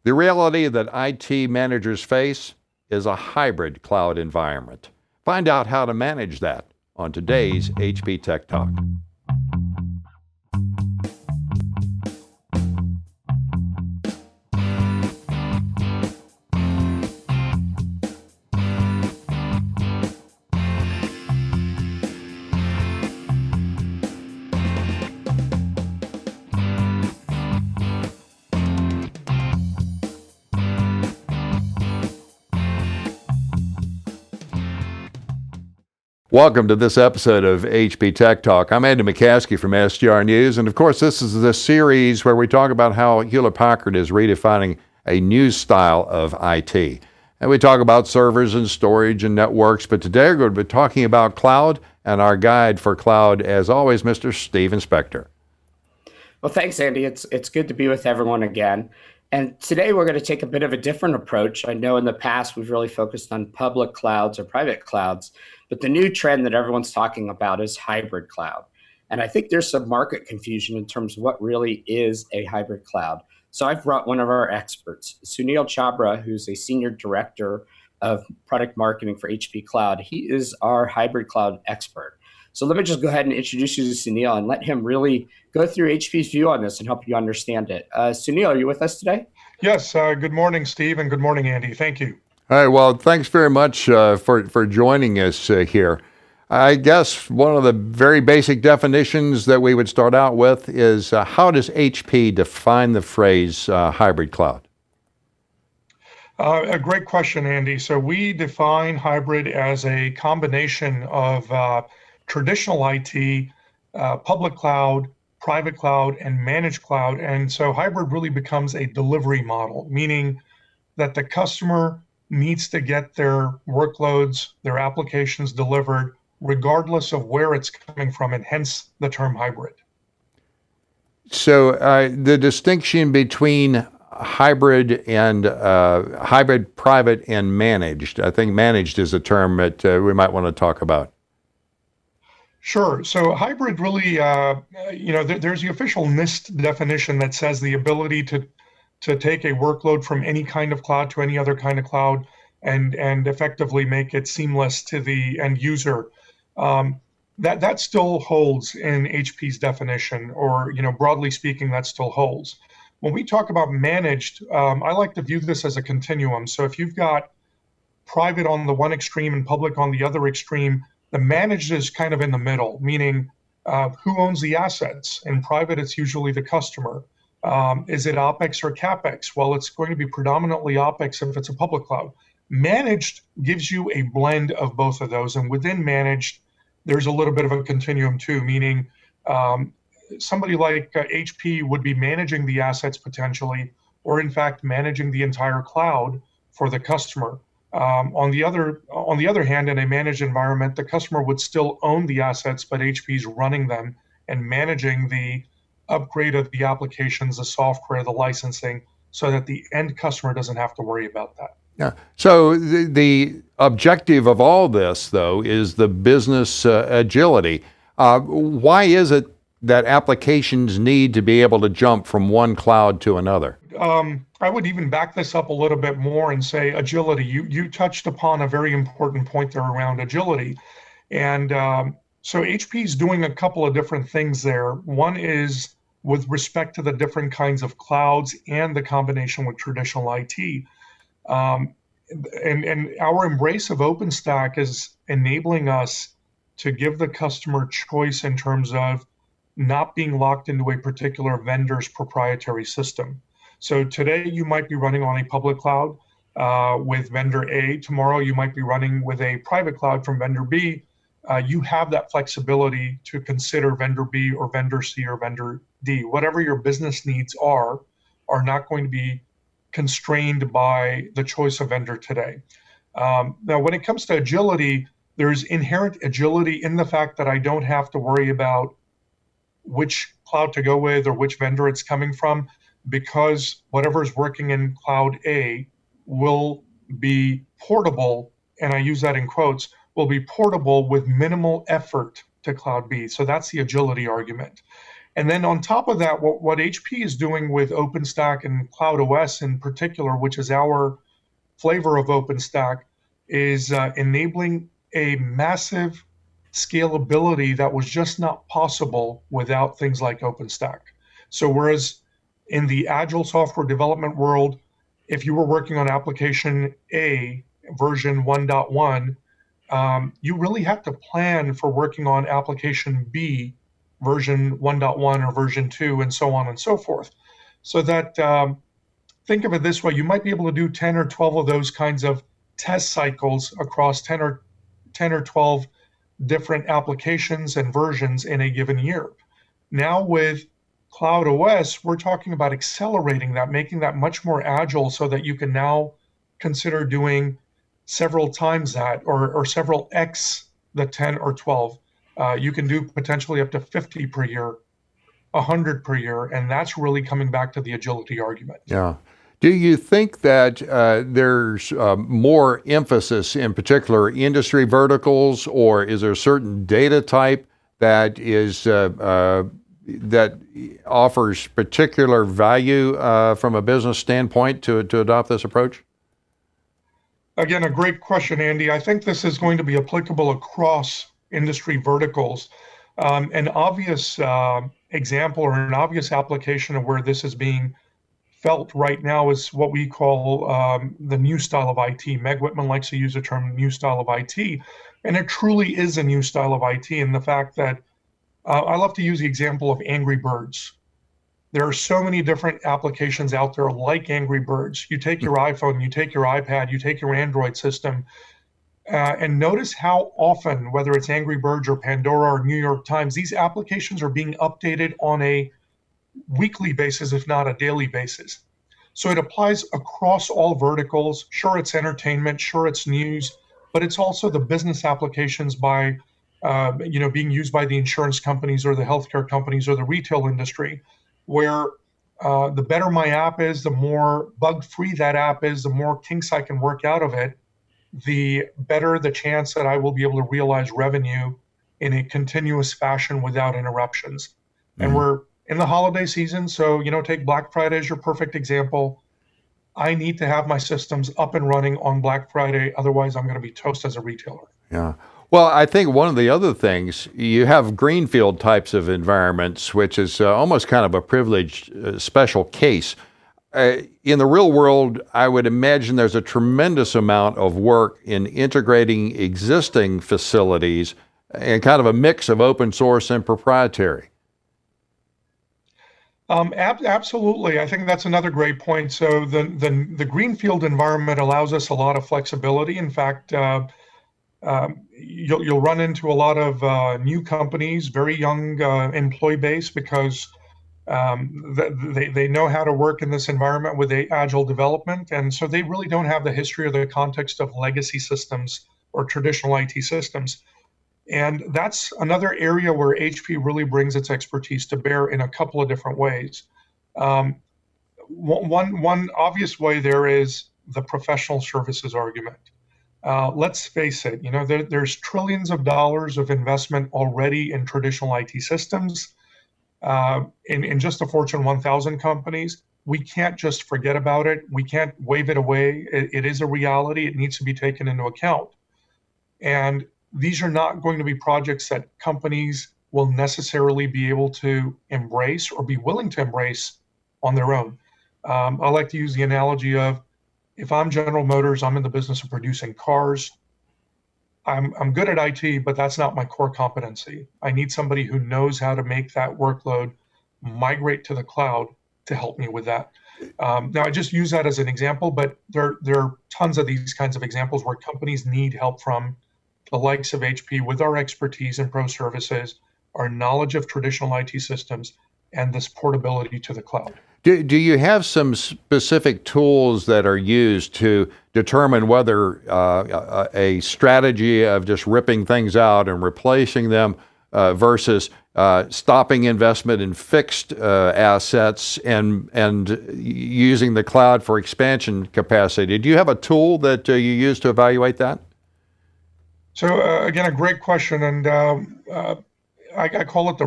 The reality that IT managers face is a hybrid cloud environment. Find out how to manage that on today's HP Tech Talk. Welcome to this episode of HP Tech Talk. I'm Andy McCaskey from SGR News, and of course, this is the series where we talk about how Hewlett-Packard is redefining a new style of IT. And we talk about servers and storage and networks, but today we're going to be talking about cloud, and our guide for cloud, as always, Mr. Stephan Spector. Well, thanks, Andy. It's good to be with everyone again. And today we're going to take a bit of a different approach. I know in the past we've really focused on public clouds or private clouds, but the new trend that everyone's talking about is hybrid cloud. And I think there's some market confusion in terms of what really is a hybrid cloud. So I've brought one of our experts, Sunil Chhabra, who's a senior director of product marketing for HP Cloud. He is our hybrid cloud expert. So let me just go ahead and introduce you to Sunil and let him really go through HP's view on this and help you understand it. Sunil, are you with us today? Yes. Good morning, Steve, and good morning, Andy. Thank you. All right. Well, thanks very much for joining us here. I guess one of the very basic definitions that we would start out with is how does HP define the phrase hybrid cloud? A great question, Andy. So we define hybrid as a combination of traditional IT, public cloud, private cloud, and managed cloud. And so hybrid really becomes a delivery model, meaning that the customer needs to get their workloads, their applications delivered, regardless of where it's coming from, and hence the term hybrid. So the distinction between hybrid and hybrid, private, and managed, I think managed is a term that we might want to talk about. Sure. So hybrid really, there's the official NIST definition that says the ability to take a workload from any kind of cloud to any other kind of cloud and effectively make it seamless to the end user. That still holds in HP's definition, or broadly speaking, that still holds. When we talk about managed, I like to view this as a continuum. So if you've got private on the one extreme and public on the other extreme, the managed is kind of in the middle, meaning who owns the assets? In private, it's usually the customer. Is it OpEx or CapEx? Well, it's going to be predominantly OpEx if it's a public cloud. Managed gives you a blend of both of those. And within managed, there's a little bit of a continuum too, meaning somebody like HP would be managing the assets potentially, or in fact, managing the entire cloud for the customer. On the other hand, in a managed environment, the customer would still own the assets, but HP's running them and managing the upgrade of the applications, the software, the licensing, so that the end customer doesn't have to worry about that. Yeah. So the objective of all this, though, is the business agility. Why is it that applications need to be able to jump from one cloud to another? I would even back this up a little bit more and say agility. You touched upon a very important point there around agility. And so HP is doing a couple of different things there. One is with respect to the different kinds of clouds and the combination with traditional IT. And our embrace of OpenStack is enabling us to give the customer choice in terms of not being locked into a particular vendor's proprietary system. So today you might be running on a public cloud with vendor A. Tomorrow you might be running with a private cloud from vendor B. You have that flexibility to consider vendor B or vendor C or vendor D. Whatever your business needs are not going to be constrained by the choice of vendor today. Now, when it comes to agility, there's inherent agility in the fact that I don't have to worry about which cloud to go with or which vendor it's coming from, because whatever is working in cloud A will be portable, and I use that in quotes, will be portable with minimal effort to cloud B. So that's the agility argument. And then on top of that, what HP is doing with OpenStack and Cloud OS in particular, which is our flavor of OpenStack, is enabling a massive scalability that was just not possible without things like OpenStack. So whereas in the agile software development world, if you were working on application A version 1.1, you really have to plan for working on application B version 1.1 or version 2 and so on and so forth. So that think of it this way, you might be able to do 10 or 12 of those kinds of test cycles across 10 or 12 different applications and versions in a given year. Now with Cloud OS, we're talking about accelerating that, making that much more agile so that you can now consider doing several times that or several X the 10 or 12. You can do potentially up to 50 per year, 100 per year, and that's really coming back to the agility argument. Yeah. Do you think that there's more emphasis in particular industry verticals, or is there a certain data type that is that offers particular value from a business standpoint to adopt this approach? Again, a great question, Andy. I think this is going to be applicable across industry verticals. An obvious example or an obvious application of where this is being felt right now is what we call the new style of IT. Meg Whitman likes to use the term new style of IT, and it truly is a new style of IT in the fact that I love to use the example of Angry Birds. There are so many different applications out there like Angry Birds. You take your iPhone, you take your iPad, you take your Android system, and notice how often, whether it's Angry Birds or Pandora or New York Times, these applications are being updated on a weekly basis, if not a daily basis. So it applies across all verticals. Sure, it's entertainment, sure, it's news, but it's also the business applications by, being used by the insurance companies or the healthcare companies or the retail industry, where the better my app is, the more bug-free that app is, the more kinks I can work out of it, the better the chance that I will be able to realize revenue in a continuous fashion without interruptions. Mm-hmm. And we're in the holiday season, so take Black Friday as your perfect example. I need to have my systems up and running on Black Friday, otherwise I'm going to be toast as a retailer. Yeah. Well, I think one of the other things, you have greenfield types of environments, which is almost kind of a privileged special case. In the real world, I would imagine there's a tremendous amount of work in integrating existing facilities and kind of a mix of open source and proprietary. Absolutely. I think that's another great point. So the greenfield environment allows us a lot of flexibility. In fact, you'll run into a lot of new companies, very young employee base, because they know how to work in this environment with agile development. And so they really don't have the history or the context of legacy systems or traditional IT systems. And that's another area where HP really brings its expertise to bear in a couple of different ways. One obvious way there is the professional services argument. Let's face it, there's trillions of dollars of investment already in traditional IT systems. In just the Fortune 1000 companies, we can't just forget about it. We can't wave it away. It is a reality. It needs to be taken into account. And these are not going to be projects that companies will necessarily be able to embrace or be willing to embrace on their own. I like to use the analogy of, if I'm General Motors, I'm in the business of producing cars. I'm good at IT, but that's not my core competency. I need somebody who knows how to make that workload migrate to the cloud to help me with that. Now, I just use that as an example, but there are tons of these kinds of examples where companies need help from the likes of HP with our expertise in pro services, our knowledge of traditional IT systems, and this portability to the cloud. Do you have some specific tools that are used to determine whether a strategy of just ripping things out and replacing them versus stopping investment in fixed assets and using the cloud for expansion capacity? Do you have a tool that you use to evaluate that? So again, a great question. And I call it the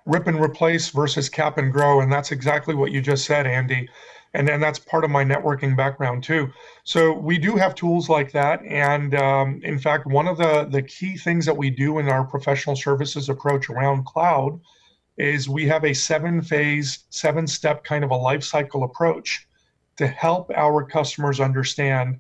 rip and replace versus cap and grow, and that's exactly what you just said, Andy. And then that's part of my networking background too. So we do have tools like that, and in fact, one of the key things that we do in our professional services approach around cloud is we have a 7-phase, 7-step kind of a life cycle approach to help our customers understand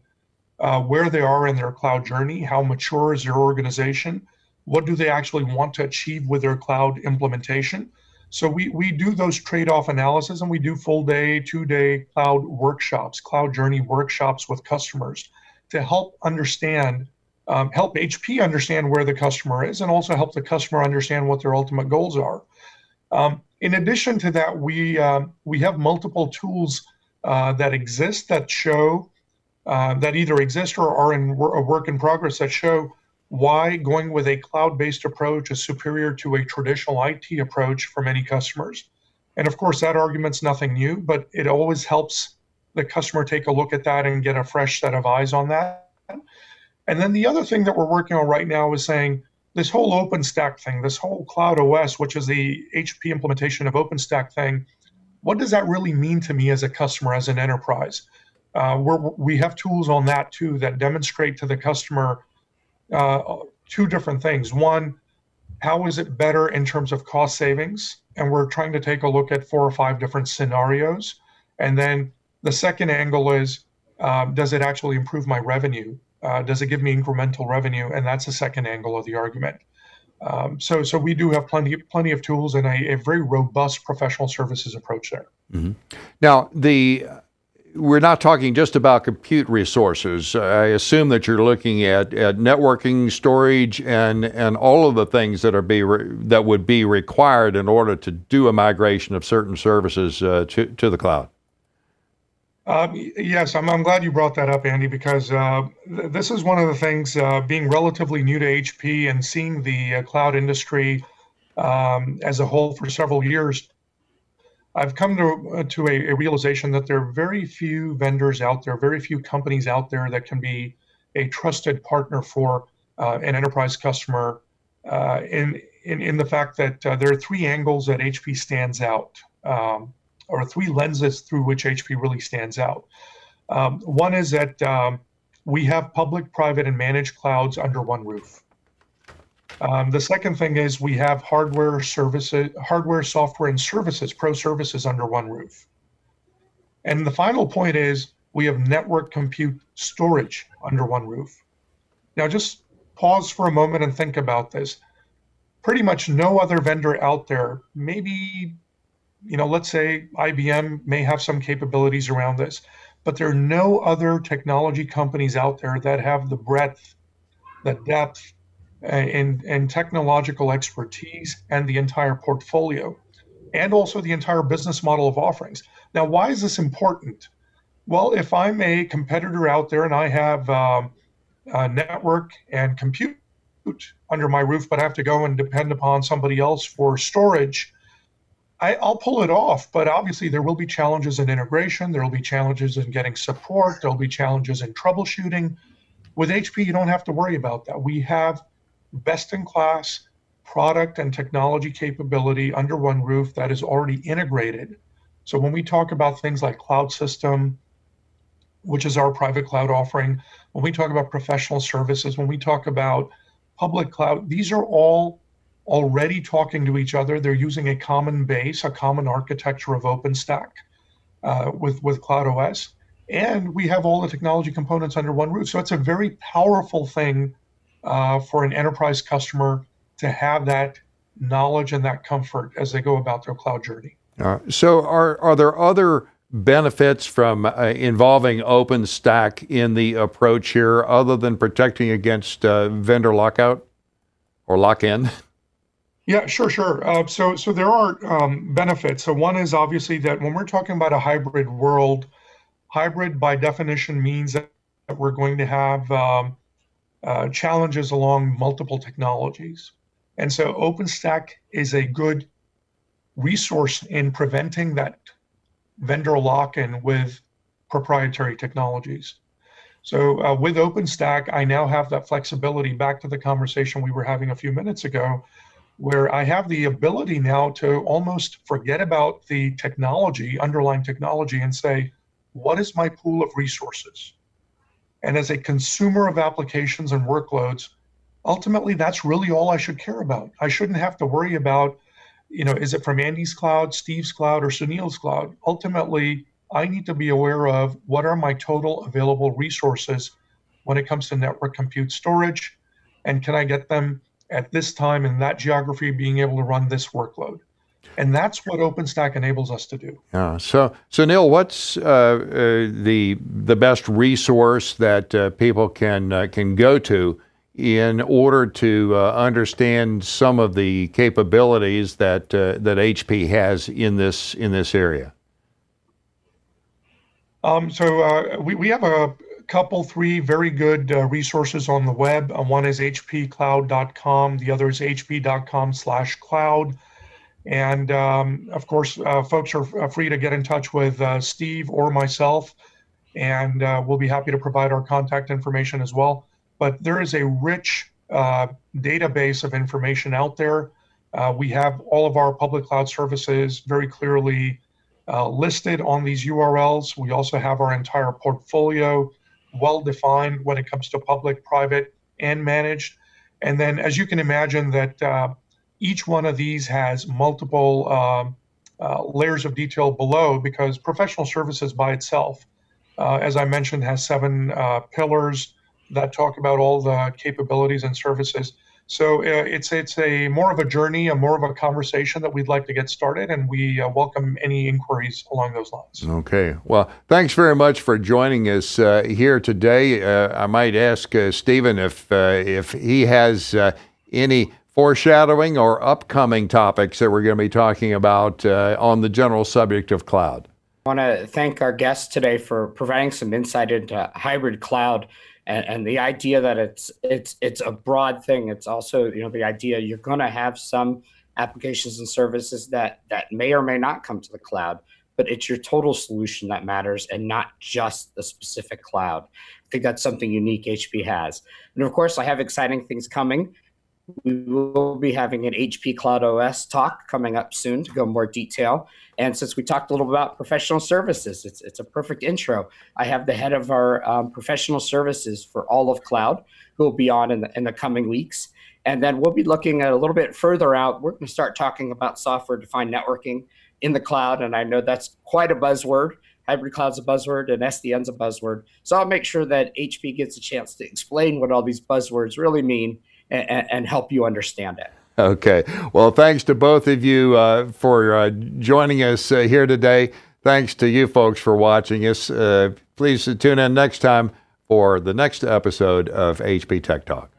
where they are in their cloud journey, how mature is their organization, what do they actually want to achieve with their cloud implementation. So we do those trade-off analysis, and we do full day, 2-day cloud workshops, cloud journey workshops with customers to help understand, help HP understand where the customer is, and also help the customer understand what their ultimate goals are. In addition to that, we have multiple tools that exist that show that either exist or are in a work in progress that show why going with a cloud-based approach is superior to a traditional IT approach for many customers. And of course, that argument's nothing new, but it always helps the customer take a look at that and get a fresh set of eyes on that. And then the other thing that we're working on right now is saying this whole OpenStack thing, this whole Cloud OS, which is the HP implementation of OpenStack thing, what does that really mean to me as a customer, as an enterprise? We have tools on that too that demonstrate to the customer two different things. One, how is it better in terms of cost savings? And we're trying to take a look at 4 or 5 different scenarios. And then the second angle is, does it actually improve my revenue? Does it give me incremental revenue? And that's the second angle of the argument. So we do have plenty of tools and a very robust professional services approach there. Mm-hmm. Now, we're not talking just about compute resources. I assume that you're looking at networking, storage, and all of the things that that would be required in order to do a migration of certain services to the cloud. Yes, I'm glad you brought that up, Andy, because this is one of the things, being relatively new to HP and seeing the cloud industry as a whole for several years. I've come to a realization that there are very few vendors out there, very few companies out there that can be a trusted partner for an enterprise customer in the fact that there are 3 angles that HP stands out, or 3 lenses through which HP really stands out. One is that we have public, private, and managed clouds under one roof. The second thing is we have hardware, software, and services, pro services under one roof. And the final point is we have network, compute, storage under one roof. Now just pause for a moment and think about this. Pretty much no other vendor out there, maybe, let's say IBM may have some capabilities around this, but there are no other technology companies out there that have the breadth, the depth, and technological expertise and the entire portfolio, and also the entire business model of offerings. Now, why is this important? Well, if I'm a competitor out there and I have a network and compute under my roof, but I have to go and depend upon somebody else for storage, I'll pull it off, but obviously there will be challenges in integration, there will be challenges in getting support, there'll be challenges in troubleshooting. With HP, you don't have to worry about that. We have best-in-class product and technology capability under one roof that is already integrated. So when we talk about things like cloud system, which is our private cloud offering, when we talk about professional services, when we talk about public cloud, these are all already talking to each other. They're using a common base, a common architecture of OpenStack with Cloud OS. And we have all the technology components under one roof. So it's a very powerful thing for an enterprise customer to have that knowledge and that comfort as they go about their cloud journey. So are there other benefits from involving OpenStack in the approach here other than protecting against vendor lockout or lock-in? Yeah, sure. So there are benefits. So one is obviously that when we're talking about a hybrid world, hybrid by definition means that we're going to have challenges along multiple technologies. And so OpenStack is a good resource in preventing that vendor lock-in with proprietary technologies. So with OpenStack, I now have that flexibility, back to the conversation we were having a few minutes ago, where I have the ability now to almost forget about the technology, underlying technology, and say, what is my pool of resources? And as a consumer of applications and workloads, ultimately, that's really all I should care about. I shouldn't have to worry about, is it from Andy's cloud, Steve's cloud, or Sunil's cloud? Ultimately, I need to be aware of what are my total available resources when it comes to network compute storage, and can I get them at this time in that geography being able to run this workload? And that's what OpenStack enables us to do. So Neil, what's the best resource that people can go to in order to understand some of the capabilities that HP has in this area? We have a couple, three very good resources on the web. One is hpcloud.com. The other is hp.com/cloud. And of course, folks are free to get in touch with Steve or myself, and we'll be happy to provide our contact information as well. But there is a rich database of information out there. We have all of our public cloud services very clearly listed on these URLs. We also have our entire portfolio well defined when it comes to public, private, and managed. And then, as you can imagine, that each one of these has multiple layers of detail below, because professional services by itself, as I mentioned, has 7 pillars that talk about all the capabilities and services. So it's a more of a journey, more of a conversation that we'd like to get started, and we welcome any inquiries along those lines. Okay. Well, thanks very much for joining us here today. I might ask Stephan if he has any foreshadowing or upcoming topics that we're going to be talking about on the general subject of cloud. I want to thank our guests today for providing some insight into hybrid cloud and the idea that it's a broad thing. It's also, the idea you're going to have some applications and services that may or may not come to the cloud, but it's your total solution that matters and not just the specific cloud. I think that's something unique HP has. And of course, I have exciting things coming. We will be having an HP Cloud OS talk coming up soon to go more detail. And since we talked a little about professional services, it's a perfect intro. I have the head of our professional services for all of cloud who will be on in the coming weeks. And then we'll be looking at a little bit further out. We're going to start talking about software-defined networking in the cloud. And I know that's quite a buzzword. Hybrid cloud's a buzzword and SDN's a buzzword. So I'll make sure that HP gets a chance to explain what all these buzzwords really mean and help you understand it. Okay. Well, thanks to both of you for joining us here today. Thanks to you folks for watching us. Please tune in next time for the next episode of HP Tech Talk.